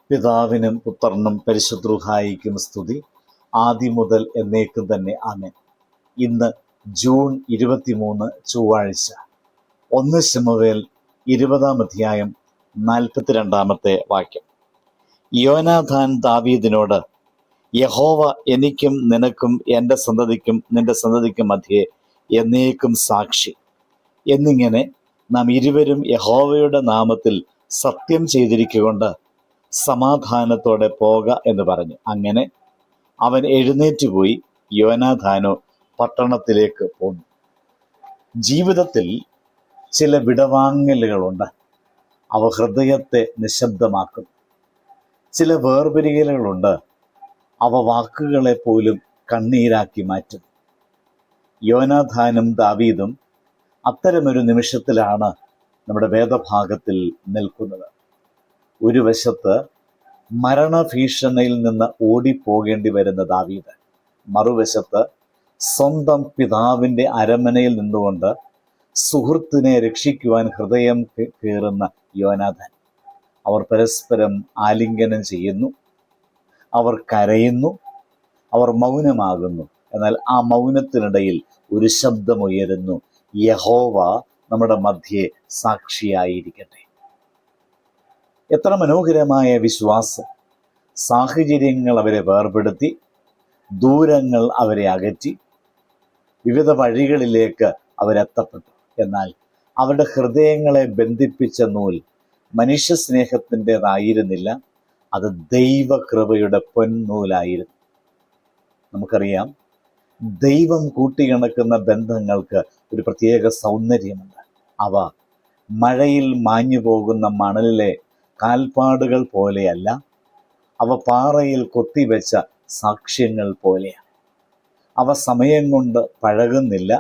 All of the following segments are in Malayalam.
പിതാവിനും പുത്രനും പരിശുദ്ധ റൂഹായിക്കും സ്തുതി, ആദ്യം മുതൽ എന്നേക്കും തന്നെ. ആമേൻ. ഇന്ന് ജൂൺ 23 ചൊവ്വാഴ്ച. 1 ശമൂവേൽ 20 അധ്യായം 42 വാക്യം. യോനാഥാൻ ദാവീദിനോട്, യഹോവ എനിക്കും നിനക്കും എൻ്റെ സന്തതിക്കും നിന്റെ സന്തതിക്കും മധ്യേ എന്നേക്കും സാക്ഷി എന്നിങ്ങനെ നാം ഇരുവരും യഹോവയുടെ നാമത്തിൽ സത്യം ചെയ്തിരിക്കൊണ്ട് സമാധാനത്തോടെ പോക എന്ന് പറഞ്ഞു. അങ്ങനെ അവൻ എഴുന്നേറ്റുപോയി യോനാഥാനോ പട്ടണത്തിലേക്ക് പോന്നു. ജീവിതത്തിൽ ചില വിടവാങ്ങലുകളുണ്ട്. അവ ഹൃദയത്തെ നിശബ്ദമാക്കുന്നു. ചില വേർപിരിയലുകളുണ്ട്. അവ വാക്കുകളെ പോലും കണ്ണീരാക്കി മാറ്റും. യോനാഥാനും ദാവീദും അത്തരമൊരു നിമിഷത്തിലാണ് നമ്മുടെ വേദഭാഗത്തിൽ നിൽക്കുന്നത്. ഒരു വശത്ത് മരണഭീഷണിയിൽ നിന്ന് ഓടിപ്പോകേണ്ടി വരുന്ന ദാവീദ്, മറുവശത്ത് സ്വന്തം പിതാവിൻ്റെ അരമനയിൽ നിന്നുകൊണ്ട് സുഹൃത്തിനെ രക്ഷിക്കുവാൻ ഹൃദയം കീറുന്ന യോനാഥാൻ. അവർ പരസ്പരം ആലിംഗനം ചെയ്യുന്നു, അവർ കരയുന്നു, അവർ മൗനമാകുന്നു. എന്നാൽ ആ മൗനത്തിനിടയിൽ ഒരു ശബ്ദമുയരുന്നു, യഹോവ നമ്മുടെ മധ്യേ സാക്ഷിയായിരിക്കട്ടെ. എത്ര മനോഹരമായ വിശ്വാസം! സാഹചര്യങ്ങൾ അവരെ വേർപെടുത്തി, ദൂരങ്ങൾ അവരെ അകറ്റി, വിവിധ വഴികളിലേക്ക് അവരെത്തപ്പെട്ടു. എന്നാൽ അവരുടെ ഹൃദയങ്ങളെ ബന്ധിപ്പിച്ച നൂൽ മനുഷ്യ സ്നേഹത്തിൻ്റെതായിരുന്നില്ല, അത് ദൈവകൃപയുടെ പൊന്നൂലായിരുന്നു. നമുക്കറിയാം, ദൈവം കൂട്ടിയിണക്കുന്ന ബന്ധങ്ങൾക്ക് ഒരു പ്രത്യേക സൗന്ദര്യമുണ്ട്. അവ മഴയിൽ മാഞ്ഞു പോകുന്ന മണലിലെ കാൽപ്പാടുകൾ പോലെയല്ല, അവ പാറയിൽ കൊത്തിവെച്ച സാക്ഷ്യങ്ങൾ പോലെയാണ്. അവ സമയം കൊണ്ട് പഴകുന്നില്ല,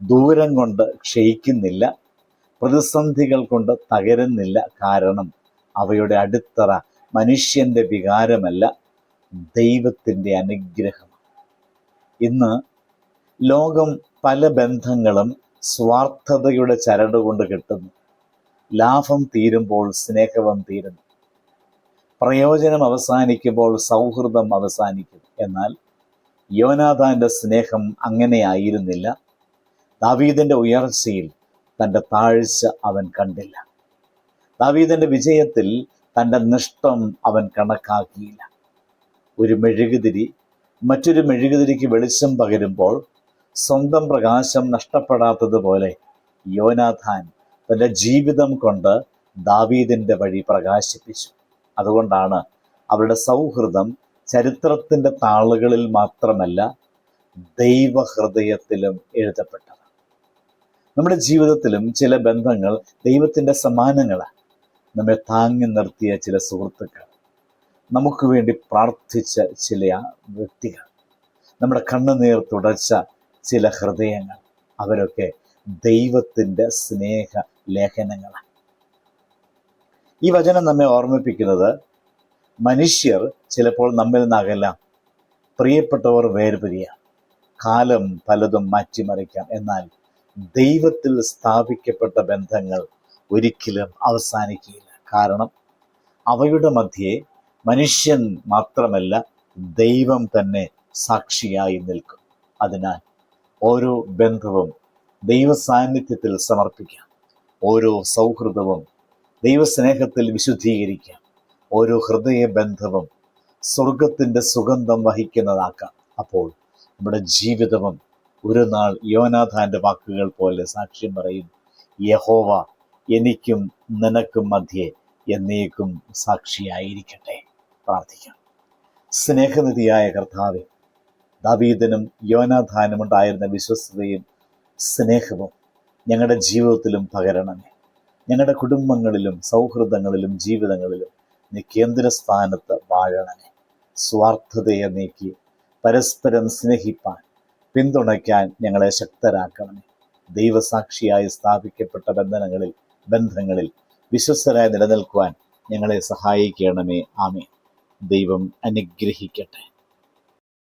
ദൂരം കൊണ്ട് ക്ഷയിക്കുന്നില്ല, പ്രതിസന്ധികൾ കൊണ്ട് തകരുന്നില്ല. കാരണം അവയുടെ അടിത്തറ മനുഷ്യൻ്റെ വികാരമല്ല, ദൈവത്തിൻ്റെ അനുഗ്രഹമാണ്. ഇന്ന് ലോകം പല ബന്ധങ്ങളും സ്വാർത്ഥതയുടെ ചരടുകൊണ്ട് കെട്ടുന്നു. ലാഭം തീരുമ്പോൾ സ്നേഹവും തീരുന്നു, പ്രയോജനം അവസാനിക്കുമ്പോൾ സൗഹൃദം അവസാനിക്കുന്നു. എന്നാൽ യോനാഥാൻ്റെ സ്നേഹം അങ്ങനെയായിരുന്നില്ല. ദാവീദിൻ്റെ ഉയർച്ചയിൽ തൻ്റെ താഴ്ച അവൻ കണ്ടില്ല. ദാവീദിൻ്റെ വിജയത്തിൽ തൻ്റെ നഷ്ടം അവൻ കണക്കാക്കിയില്ല. ഒരു മെഴുകുതിരി മറ്റൊരു മെഴുകുതിരിക്ക് വെളിച്ചം പകരുമ്പോൾ സ്വന്തം പ്രകാശം നഷ്ടപ്പെടാത്തതുപോലെ യോനാഥാൻ തൻ്റെ ജീവിതം കൊണ്ട് ദാവീദിൻ്റെ വഴി പ്രകാശിപ്പിച്ചു. അതുകൊണ്ടാണ് അവരുടെ സൗഹൃദം ചരിത്രത്തിൻ്റെ താളുകളിൽ മാത്രമല്ല, ദൈവഹൃദയത്തിലും എഴുതപ്പെട്ടത്. നമ്മുടെ ജീവിതത്തിലും ചില ബന്ധങ്ങൾ ദൈവത്തിൻ്റെ സമ്മാനങ്ങളാണ്. നമ്മെ താങ്ങി നിർത്തിയ ചില സുഹൃത്തുക്കൾ, നമുക്ക് വേണ്ടി പ്രാർത്ഥിച്ച ചില വ്യക്തികൾ, നമ്മുടെ കണ്ണുനീർ തുടച്ച ചില ഹൃദയങ്ങൾ, അവരൊക്കെ ദൈവത്തിൻ്റെ സ്നേഹ ലേഖനങ്ങളാണ്. ഈ വചനം നമ്മെ ഓർമ്മിപ്പിക്കുന്നത്, മനുഷ്യർ ചിലപ്പോൾ നമ്മിൽ നിന്നകലാം, പ്രിയപ്പെട്ടവർ വേർപിരിയാം, കാലം പലതും മാറ്റിമറിക്കാം. എന്നാൽ ദൈവത്തിൽ സ്ഥാപിക്കപ്പെട്ട ബന്ധങ്ങൾ ഒരിക്കലും അവസാനിക്കുകയില്ല. കാരണം അവയുടെ മധ്യേ മനുഷ്യൻ മാത്രമല്ല, ദൈവം തന്നെ സാക്ഷിയായി നിൽക്കും. അതിനാൽ ഓരോ ബന്ധവും ദൈവസാന്നിധ്യത്തിൽ സമർപ്പിക്കാം, ഓരോ സൗഹൃദവും ദൈവസ്നേഹത്തിൽ വിശുദ്ധീകരിക്കാം, ഓരോ ഹൃദയബന്ധവും സ്വർഗത്തിൻ്റെ സുഗന്ധം വഹിക്കുന്നതാക്കാം. അപ്പോൾ നമ്മുടെ ജീവിതവും ഒരു നാൾ യോനാഥാൻ്റെ വാക്കുകൾ പോലെ സാക്ഷ്യം പറയും, യഹോവ എനിക്കും നിനക്കും മധ്യേ എന്നേക്കും സാക്ഷിയായിരിക്കട്ടെ. പ്രാർത്ഥിക്കാം. സ്നേഹനിധിയായ കർത്താവേ, ദാവീദിനും യോനാഥാനും ഉണ്ടായിരുന്ന വിശ്വസ്തതയും സ്നേഹവും ഞങ്ങളുടെ ജീവിതത്തിലും പകരണമേ. ഞങ്ങളുടെ കുടുംബങ്ങളിലും സൗഹൃദങ്ങളിലും ജീവിതങ്ങളിലും നീ കേന്ദ്രസ്ഥാനത്ത് വാഴണമേ. സ്വാർത്ഥതയെ നീക്കി പരസ്പരം സ്നേഹിപ്പാൻ, പിന്തുണയ്ക്കാൻ ഞങ്ങളെ ശക്തരാക്കണമേ. ദൈവസാക്ഷിയായി സ്ഥാപിക്കപ്പെട്ട ബന്ധങ്ങളിൽ വിശ്വസ്തരായി നിലനിൽക്കുവാൻ ഞങ്ങളെ സഹായിക്കണമേ. ആമേൻ. ദൈവം അനുഗ്രഹിക്കട്ടെ.